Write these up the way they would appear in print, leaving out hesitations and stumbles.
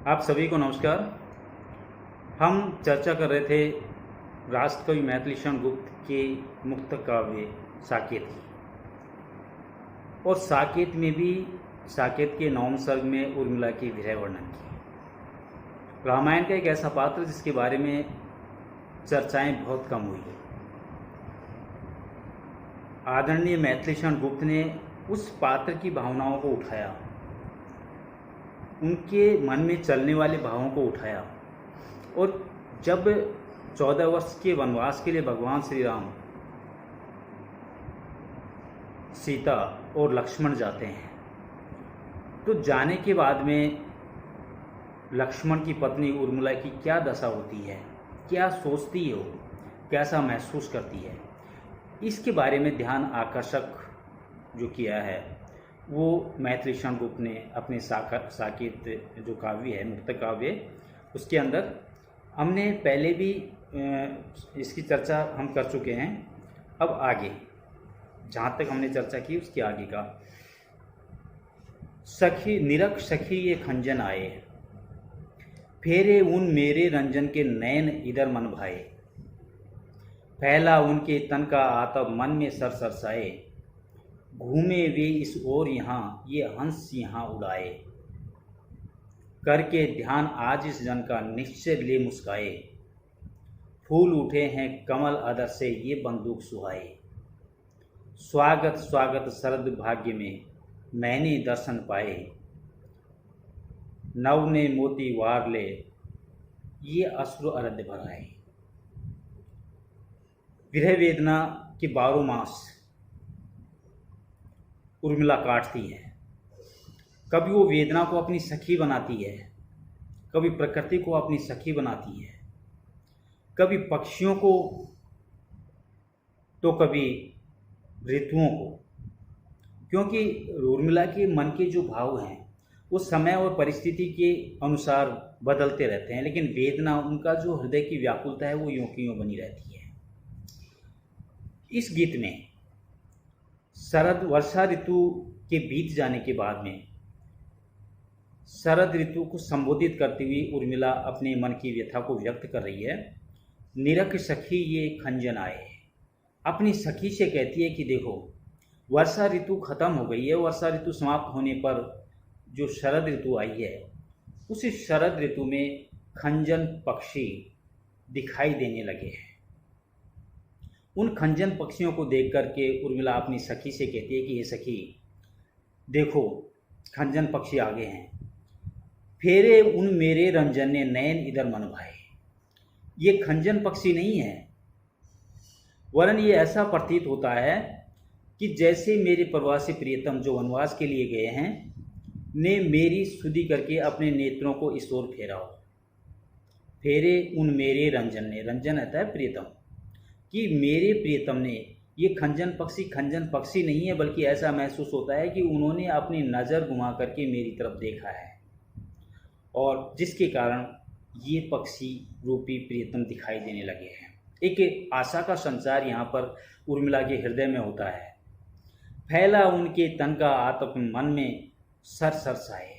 आप सभी को नमस्कार। हम चर्चा कर रहे थे राष्ट्रकवि मैथिलीशरण गुप्त के मुक्त काव्य साकेत की, और साकेत में भी साकेत के नवम सर्ग में उर्मिला के विरह वर्णन की। रामायण का एक ऐसा पात्र जिसके बारे में चर्चाएं बहुत कम हुई है। आदरणीय मैथिलीशरण गुप्त ने उस पात्र की भावनाओं को उठाया, उनके मन में चलने वाले भावों को उठाया, और जब 14 वर्ष के वनवास के लिए भगवान श्री राम, सीता और लक्ष्मण जाते हैं, तो जाने के बाद में लक्ष्मण की पत्नी उर्मिला की क्या दशा होती है, क्या सोचती है, वो कैसा महसूस करती है, इसके बारे में ध्यान आकर्षक जो किया है वो मैथिलीशरण गुप्त ने अपने साकेत जो काव्य है, मुक्त काव्य, उसके अंदर हमने पहले भी इसकी चर्चा हम कर चुके हैं। अब आगे जहाँ तक हमने चर्चा की उसके आगे का, सखी निरख सखी ये खंजन आए, फेरे उन मेरे रंजन के नैन इधर मन भाए, फैला उनके तन का आतब मन में सर सरसाए, घूमे वे इस ओर यहाँ ये हंस यहाँ उड़ाए, करके ध्यान आज इस जन का निश्चय ले मुस्काए, फूल उठे हैं कमल अदर से ये बंदूक सुहाए, स्वागत स्वागत शरद भाग्य में मैंने दर्शन पाए, नव ने मोती वार ले ये अश्रु अरध्य भराए। विरह वेदना के 12 मास उर्मिला काटती है। कभी वो वेदना को अपनी सखी बनाती है, कभी प्रकृति को अपनी सखी बनाती है, कभी पक्षियों को तो कभी ऋतुओं को, क्योंकि उर्मिला के मन के जो भाव हैं वो समय और परिस्थिति के अनुसार बदलते रहते हैं, लेकिन वेदना, उनका जो हृदय की व्याकुलता है वो यूं की यूं बनी रहती है। इस गीत में शरद वर्षा ऋतु के बीत जाने के बाद में शरद ऋतु को संबोधित करती हुई उर्मिला अपने मन की व्यथा को व्यक्त कर रही है। निरख सखी ये खंजन आए, अपनी सखी से कहती है कि देखो वर्षा ऋतु खत्म हो गई है, वर्षा ऋतु समाप्त होने पर जो शरद ऋतु आई है, उस शरद ऋतु में खंजन पक्षी दिखाई देने लगे हैं। उन खंजन पक्षियों को देख करके उर्मिला अपनी सखी से कहती है कि ये सखी देखो खंजन पक्षी आ गए हैं, फेरे उन मेरे रंजन ने नयन इधर मन भाए। ये खंजन पक्षी नहीं है, वरन ये ऐसा प्रतीत होता है कि जैसे मेरे प्रवासी प्रियतम जो वनवास के लिए गए हैं ने मेरी स्तुति करके अपने नेत्रों को इस ओर फेरा हो। फेरे उन मेरे रंजन ने, रंजन आता है प्रियतम, कि मेरे प्रियतम ने, ये खंजन पक्षी नहीं है, बल्कि ऐसा महसूस होता है कि उन्होंने अपनी नज़र घुमा करके मेरी तरफ देखा है, और जिसके कारण ये पक्षी रूपी प्रियतम दिखाई देने लगे हैं। एक आशा का संचार यहाँ पर उर्मिला के हृदय में होता है। फैला उनके तन का आतप मन में सर सरसाए।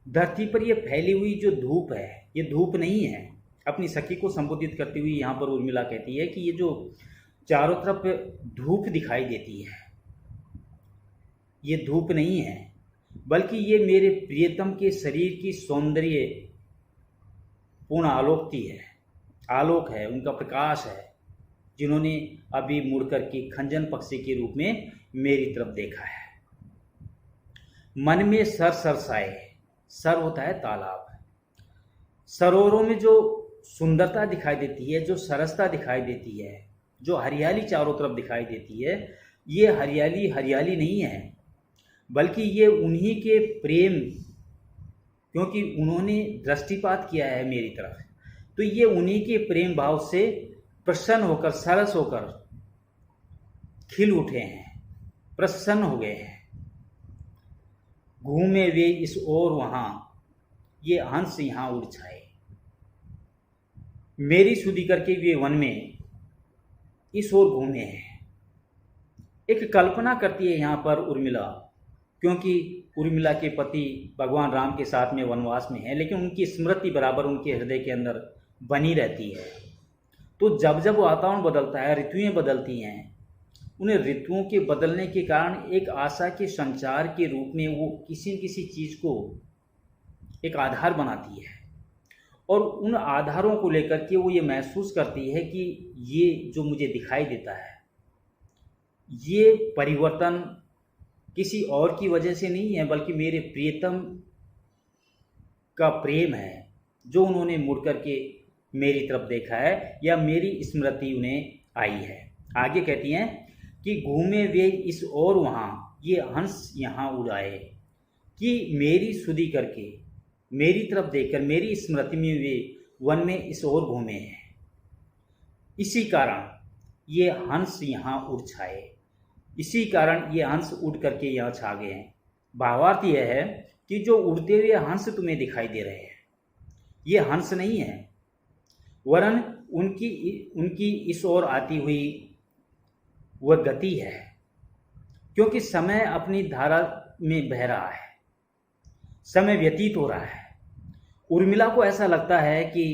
धरती पर ये फैली हुई जो धूप है, ये धूप नहीं है। अपनी सखी को संबोधित करती हुई यहाँ पर उर्मिला कहती है कि ये जो चारों तरफ धूप दिखाई देती है, ये धूप नहीं है, बल्कि ये मेरे प्रियतम के शरीर की सौंदर्य पूर्ण आलोक है, उनका प्रकाश है, जिन्होंने अभी मुड़ करके खंजन पक्षी के रूप में मेरी तरफ देखा है। मन में सर सरसाए, सर होता है तालाब, सरोवरों में जो सुंदरता दिखाई देती है, जो सरसता दिखाई देती है, जो हरियाली चारों तरफ दिखाई देती है, ये हरियाली नहीं है, बल्कि ये उन्हीं के प्रेम, क्योंकि उन्होंने दृष्टिपात किया है मेरी तरफ, तो ये उन्हीं के प्रेम भाव से प्रसन्न होकर, सरस होकर खिल उठे हैं, प्रसन्न हो गए हैं। घूमे वे इस ओर वहाँ ये हंस यहाँ उड़ छाए। मेरी स्तुति करके वे वन में इस ओर घूमे हैं। एक कल्पना करती है यहाँ पर उर्मिला क्योंकि उर्मिला के पति भगवान राम के साथ में वनवास में है, लेकिन उनकी स्मृति बराबर उनके हृदय के अंदर बनी रहती है। तो जब जब वातावरण बदलता है, ऋतुएं बदलती हैं, उन्हें ऋतुओं के बदलने के कारण एक आशा के संचार के रूप में वो किसी न किसी चीज़ को एक आधार बनाती है, और उन आधारों को लेकर के वो ये महसूस करती है कि ये जो मुझे दिखाई देता है, ये परिवर्तन किसी और की वजह से नहीं है, बल्कि मेरे प्रियतम का प्रेम है जो उन्होंने मुड़ करके मेरी तरफ देखा है, या मेरी स्मृति उन्हें आई है। आगे कहती हैं कि घूमे वे इस ओर वहाँ, ये हंस यहाँ उड़ाए, कि मेरी सुधि करके मेरी तरफ देखकर मेरी स्मृति में वे वन में इस ओर घूमे हैं, इसी कारण ये हंस यहाँ उड़ छाए, इसी कारण ये हंस उड़ करके यहाँ छा गए हैं। भावार्थ यह है कि जो उड़ते हुए हंस तुम्हें दिखाई दे रहे हैं, ये हंस नहीं है, वरन उनकी इस ओर आती हुई वह गति है, क्योंकि समय अपनी धारा में बह रहा है, समय व्यतीत हो रहा है। उर्मिला को ऐसा लगता है कि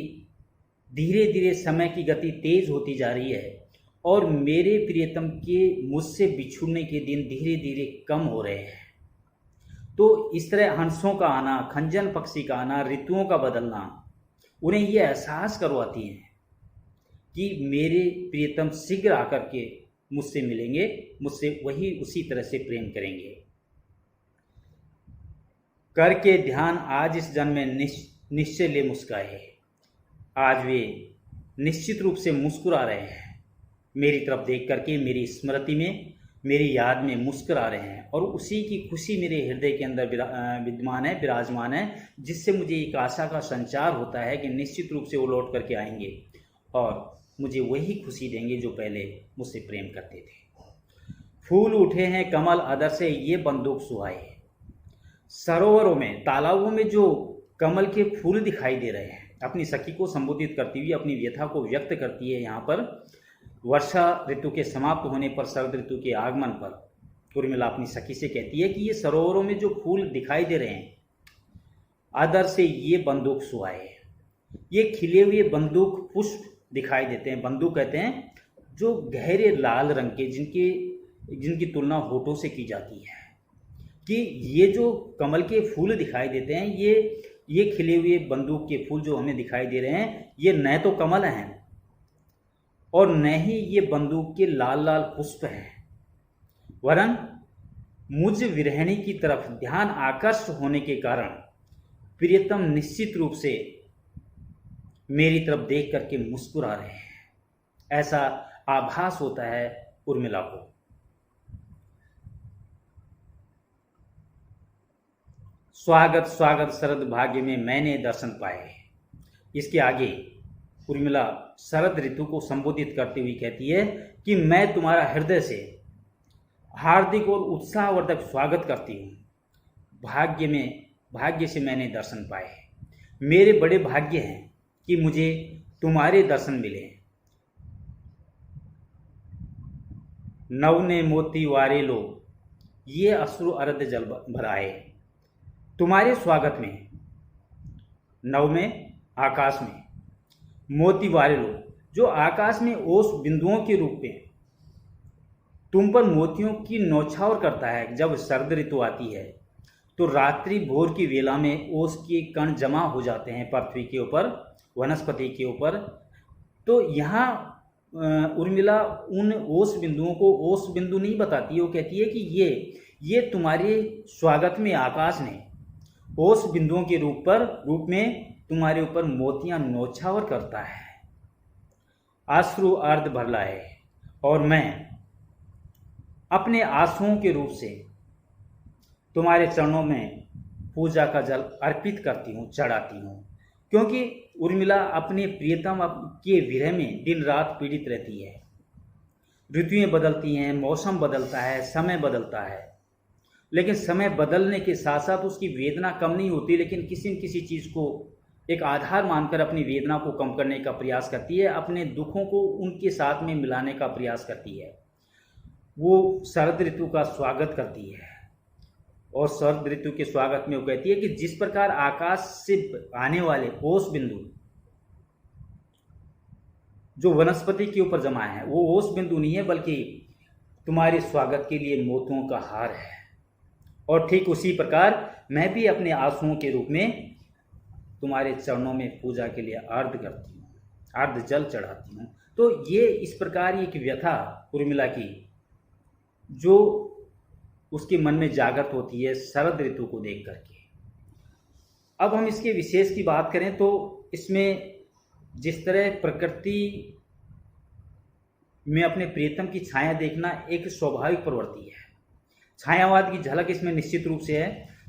धीरे धीरे समय की गति तेज होती जा रही है, और मेरे प्रियतम के मुझसे बिछुड़ने के दिन धीरे धीरे कम हो रहे हैं। तो इस तरह हंसों का आना, खंजन पक्षी का आना, ऋतुओं का बदलना उन्हें ये एहसास करवाती हैं कि मेरे प्रियतम शीघ्र आकर के मुझसे मिलेंगे, मुझसे वही उसी तरह से प्रेम करेंगे। करके ध्यान आज इस जन्म में निश्चय ले मुस्काए, आज वे निश्चित रूप से मुस्कुरा रहे हैं, मेरी तरफ देख करके मेरी स्मृति में, मेरी याद में मुस्कुरा रहे हैं, और उसी की खुशी मेरे हृदय के अंदर विद्यमान है, विराजमान है, जिससे मुझे एक आशा का संचार होता है कि निश्चित रूप से वो लौट करके आएंगे और मुझे वही खुशी देंगे जो पहले मुझसे प्रेम करते थे। फूल उठे हैं कमल अदर से, ये बंदूक सुहाए, सरोवरों में, तालाबों में जो कमल के फूल दिखाई दे रहे हैं, अपनी सखी को संबोधित करती हुई अपनी व्यथा को व्यक्त करती है। यहाँ पर वर्षा ऋतु के समाप्त होने पर, शरद ऋतु के आगमन पर उर्मिला अपनी सखी से कहती है कि ये सरोवरों में जो फूल दिखाई दे रहे हैं, आदर से ये बंदूक सुहाए, ये खिले हुए बंदूक पुष्प दिखाई देते हैं। बंदूक कहते हैं जो गहरे लाल रंग के, जिनकी तुलना होठों से की जाती है, कि ये जो कमल के फूल दिखाई देते हैं, ये खिले हुए बंदूक के फूल जो हमें दिखाई दे रहे हैं, ये न तो कमल हैं और न ही ये बंदूक के लाल लाल पुष्प हैं, वरन मुझ विरहिणी की तरफ ध्यान आकर्षित होने के कारण प्रियतम निश्चित रूप से मेरी तरफ देख करके मुस्कुरा रहे हैं, ऐसा आभास होता है उर्मिला को। स्वागत स्वागत शरद भाग्य में मैंने दर्शन पाए। इसके आगे उर्मिला शरद ऋतु को संबोधित करते हुए कहती है कि मैं तुम्हारा हृदय से हार्दिक और उत्साहवर्धक स्वागत करती हूँ। भाग्य से मैंने दर्शन पाए, मेरे बड़े भाग्य हैं कि मुझे तुम्हारे दर्शन मिले। नव ने मोती वारे लो, ये अश्रु अर्ध जल भराए, तुम्हारे स्वागत में, नव में आकाश में, मोती वारे लो, जो आकाश में ओस बिंदुओं के रूप में तुम पर मोतियों की नौछावर करता है। जब शरद ऋतु आती है तो रात्रि भोर की वेला में ओस के कण जमा हो जाते हैं पृथ्वी के ऊपर, वनस्पति के ऊपर। तो यहाँ उर्मिला उन ओस बिंदुओं को ओस बिंदु नहीं बताती, वो कहती है कि ये तुम्हारे स्वागत में आकाश ने ओस बिंदुओं के रूप में तुम्हारे ऊपर मोतियां नौछावर करता है, अश्रु अर्ध भर लाए, और मैं अपने आंसुओं के रूप से तुम्हारे चरणों में पूजा का जल अर्पित करती हूँ, चढ़ाती हूँ। क्योंकि उर्मिला अपने प्रियतम के विरह में दिन रात पीड़ित रहती है। ऋतुएं बदलती हैं, मौसम बदलता है, समय बदलता है, लेकिन समय बदलने के साथ साथ उसकी वेदना कम नहीं होती, लेकिन किसी न किसी चीज़ को एक आधार मानकर अपनी वेदना को कम करने का प्रयास करती है, अपने दुखों को उनके साथ में मिलाने का प्रयास करती है। वो शरद ऋतु का स्वागत करती है और शरद ऋतु के स्वागत में वो कहती है कि जिस प्रकार आकाश से आने वाले ओस बिंदु जो वनस्पति के ऊपर जमा है वो ओस बिंदु नहीं है, बल्कि तुम्हारे स्वागत के लिए मोतियों का हार है। और ठीक उसी प्रकार मैं भी अपने आंसुओं के रूप में तुम्हारे चरणों में पूजा के लिए अर्घ करती हूँ, अर्घ जल चढ़ाती हूँ। तो ये इस प्रकार एक व्यथा उर्मिला की जो उसके मन में जागृत होती है शरद ऋतु को देख करके। अब हम इसके विशेष की बात करें तो इसमें जिस तरह प्रकृति में अपने प्रियतम की छाया देखना एक स्वाभाविक प्रवृत्ति है, छायावाद की झलक इसमें निश्चित रूप से है।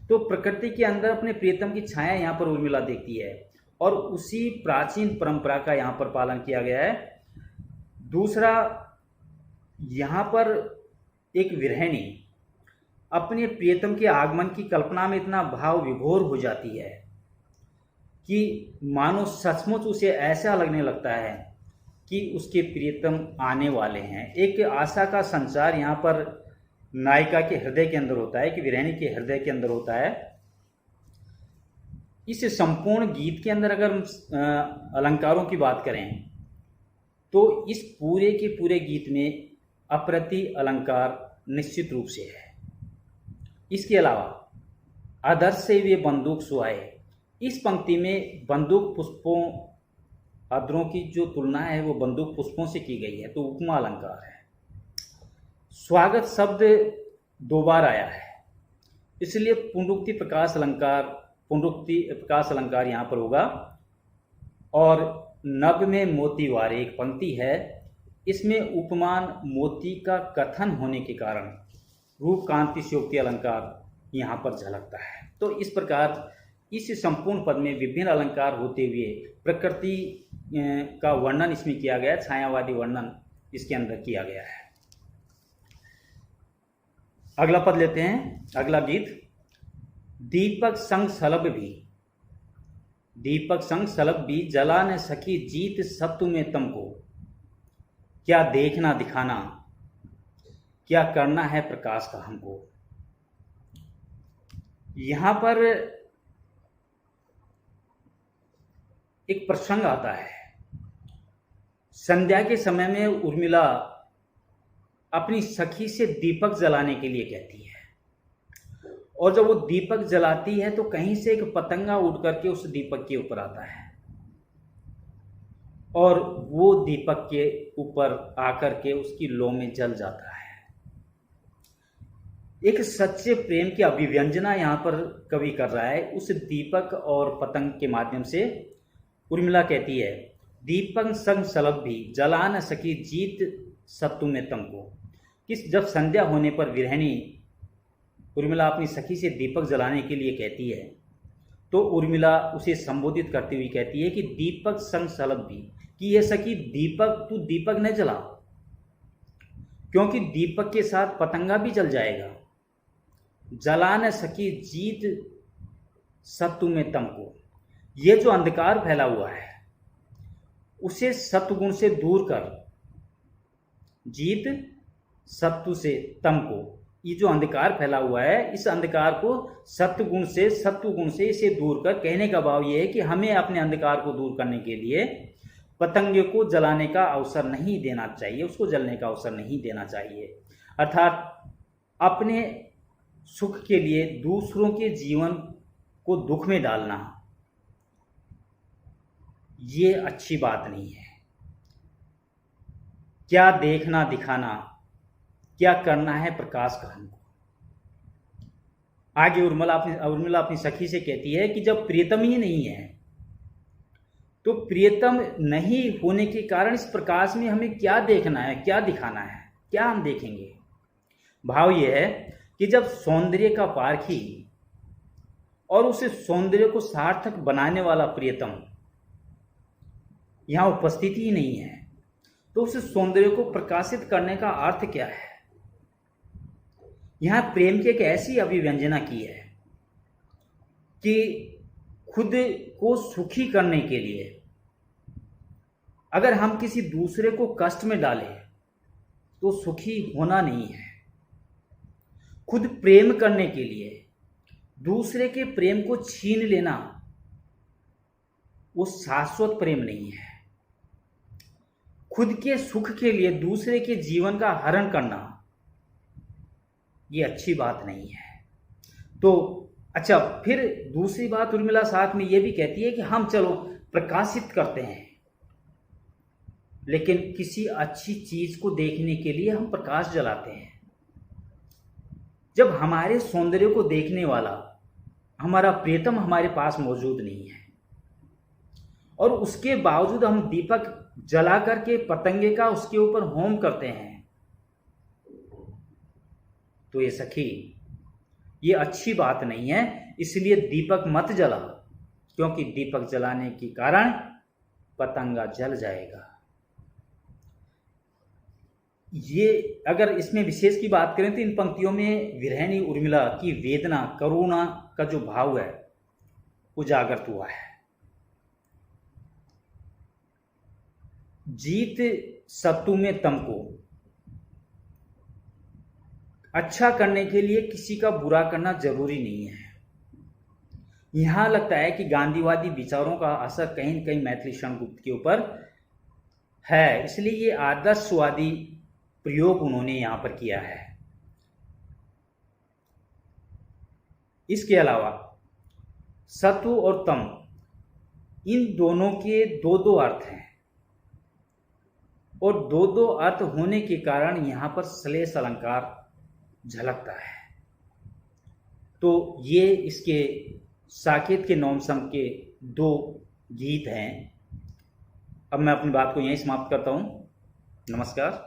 तो प्रकृति के अंदर अपने प्रियतम की छाया यहाँ पर उर्मिला देखती है और उसी प्राचीन परंपरा का यहाँ पर पालन किया गया है। दूसरा, यहाँ पर एक विरहिणी अपने प्रियतम के आगमन की कल्पना में इतना भाव विभोर हो जाती है कि मानो सचमुच उसे ऐसा लगने लगता है कि उसके प्रियतम आने वाले हैं। एक आशा का संचार यहाँ पर नायिका के हृदय के अंदर होता है, कि विरहिणी के हृदय के अंदर होता है। इस संपूर्ण गीत के अंदर अगर अलंकारों की बात करें तो इस पूरे के पूरे गीत में अप्रति अलंकार निश्चित रूप से है। इसके अलावा आदर्श से वे बंदूक सुहाए, इस पंक्ति में बंदूक पुष्पों अदरों की जो तुलना है वो बंदूक पुष्पों से की गई है, तो उपमा अलंकार है। स्वागत शब्द दो बार आया है, इसलिए पुनरुक्ति प्रकाश अलंकार यहाँ पर होगा। और नभ में मोती वारे एक पंक्ति है, इसमें उपमान मोती का कथन होने के कारण रूप कांति स्योक्ति अलंकार यहाँ पर झलकता है। तो इस प्रकार इस संपूर्ण पद में विभिन्न अलंकार होते हुए प्रकृति का वर्णन इसमें किया गया है, छायावादी वर्णन इसके अंदर किया गया है। अगला पद लेते हैं, अगला गीत। दीपक संग सलभ भी जला न सकी जीत सत्तु में तुमको, क्या देखना दिखाना क्या करना है प्रकाश का हमको। यहां पर एक प्रसंग आता है। संध्या के समय में उर्मिला अपनी सखी से दीपक जलाने के लिए कहती है, और जब वो दीपक जलाती है तो कहीं से एक पतंगा उड़ करके उस दीपक के ऊपर आता है और वो दीपक के ऊपर आकर के उसकी लौ में जल जाता है। एक सच्चे प्रेम की अभिव्यंजना यहाँ पर कवि कर रहा है। उस दीपक और पतंग के माध्यम से उर्मिला कहती है, दीपक संग सलभ भी जला न सकी जीत सत्तु में तुमको। किस जब संध्या होने पर विरहिणी उर्मिला अपनी सखी से दीपक जलाने के लिए कहती है तो उर्मिला उसे संबोधित करती हुई कहती है कि दीपक संग सलभ भी, कि ये सखी दीपक तू दीपक न जला, क्योंकि दीपक के साथ पतंगा भी जल जाएगा। जला न सकी जीत सत्तु में तुमको, ये जो अंधकार फैला हुआ है उसे सत्वगुण से दूर कर, जीत सत्तु से तुमको, ये जो अंधकार फैला हुआ है इस अंधकार को सत्वगुण से इसे दूर कर। कहने का भाव ये है कि हमें अपने अंधकार को दूर करने के लिए पतंगे को जलाने का अवसर नहीं देना चाहिए, उसको जलने का अवसर नहीं देना चाहिए। अर्थात अपने सुख के लिए दूसरों के जीवन को दुख में डालना ये अच्छी बात नहीं है। क्या देखना दिखाना क्या करना है प्रकाश का हमको। आगे उर्मिला अपनी सखी से कहती है कि जब प्रियतम ही नहीं है तो प्रियतम नहीं होने के कारण इस प्रकाश में हमें क्या देखना है, क्या दिखाना है, क्या हम देखेंगे। भाव यह है कि जब सौंदर्य का पारखी और उस सौंदर्य को सार्थक बनाने वाला प्रियतम यहाँ उपस्थित ही नहीं है तो उस सौंदर्य को प्रकाशित करने का अर्थ क्या है। यहाँ प्रेम की एक ऐसी अभिव्यंजना की है कि खुद को सुखी करने के लिए अगर हम किसी दूसरे को कष्ट में डालें तो सुखी होना नहीं है। खुद प्रेम करने के लिए दूसरे के प्रेम को छीन लेना वो शाश्वत प्रेम नहीं है। खुद के सुख के लिए दूसरे के जीवन का हरण करना ये अच्छी बात नहीं है। तो अच्छा, फिर दूसरी बात उर्मिला साथ में ये भी कहती है कि हम चलो प्रकाशित करते हैं, लेकिन किसी अच्छी चीज को देखने के लिए हम प्रकाश जलाते हैं। जब हमारे सौंदर्य को देखने वाला हमारा प्रियतम हमारे पास मौजूद नहीं है और उसके बावजूद हम दीपक जला करके पतंगे का उसके ऊपर होम करते हैं, तो ये सखी ये अच्छी बात नहीं है। इसलिए दीपक मत जला, क्योंकि दीपक जलाने के कारण पतंगा जल जाएगा। ये अगर इसमें विशेष की बात करें तो इन पंक्तियों में विरहिणी उर्मिला की वेदना, करुणा का जो भाव है उजागर हुआ है। जीत सत्तू में तम को अच्छा करने के लिए किसी का बुरा करना जरूरी नहीं है। यहां लगता है कि गांधीवादी विचारों का असर कहीं न कहीं मैथिली शरण गुप्त के ऊपर है, इसलिए ये आदर्शवादी प्रयोग उन्होंने यहां पर किया है। इसके अलावा सत्व और तम इन दोनों के दो दो अर्थ हैं और दो दो अर्थ होने के कारण यहां पर श्लेष अलंकार झलकता है। तो ये इसके साकेत के नौम सम के दो गीत हैं। अब मैं अपनी बात को यहीं समाप्त करता हूं। नमस्कार।